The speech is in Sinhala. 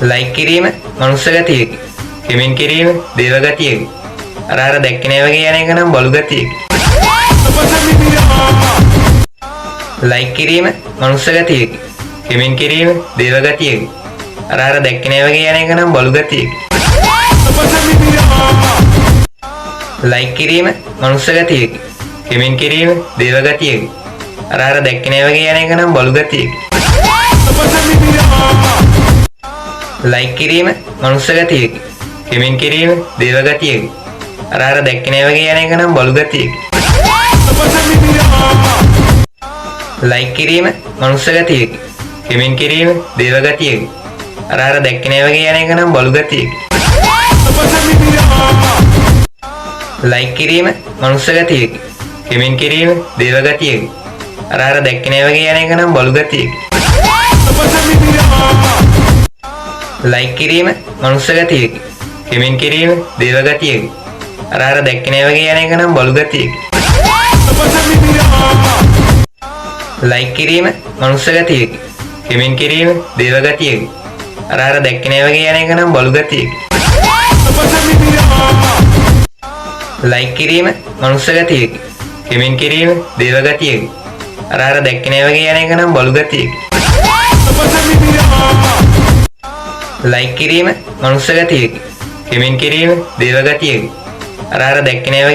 ලයික් කිරීම මනුස්ස ගතියකි. කමෙන්ට් කිරීම දේව ගතියකි. අර දැක්කේ නෑ වගේ යන එක නම් බලු ගතියකි. ලයික් කිරීම මනුස්ස ගතියකි. කමෙන්ට් කිරීම දේව ගතියකි. අර දැක්කේ නෑ වගේ යන එක නම් බලු ගතියකි. ලයික් කිරීම මනුස්ස ගතියකි. කමෙන්ට් කිරීම දේව ගතියකි. අර දැක්කේ නෑ වගේ යන එක නම් බලු ගතියකි. ලයික් කිරීම මනුස්ස ගතියකි. කමෙන්ට් කිරීම දේව ගතියකි. අර දැක්කේ නෑ වගේ යන එක නම් බලු ගතියකි. ලයික් කිරීම මනුස්ස ගතියකි. කමෙන්ට් කිරීම දේව ගතියකි. අර දැක්කේ නෑ වගේ යන එක නම් බලු ගතියකි. ලයික් කිරීම මනුස්ස ගතියකි. කමෙන්ට් කිරීම දේව ගතියකි. අර දැක්කේ නෑ වගේ යන එක නම් බලු ගතියකි. ලයික් කිරීම මනුස්ස ගතියකි. කමෙන්ට් කිරීම දේව ගතියකි. අර දැක්කේ නෑ වගේ යන එක නම් බලු ගතියකි. ලයික් කිරීම මනුස්ස ගතියකි. කමෙන්ට් කිරීම දේව ගතියකි. අර දැක්කේ නෑ වගේ යන එක නම් බලු ගතියකි. ලයික් කිරීම මනුස්ස ගතියකි. කමෙන්ට් කිරීම දේව ගතියකි. අර දැක්කේ නෑ වගේ යන එක නම් බලු ගතියකි. ලයික් කිරීම මනුස්ස ගතියකි. කමෙන්ට් කිරීම දේව ගතියකි. අර දැක්කේ නෑ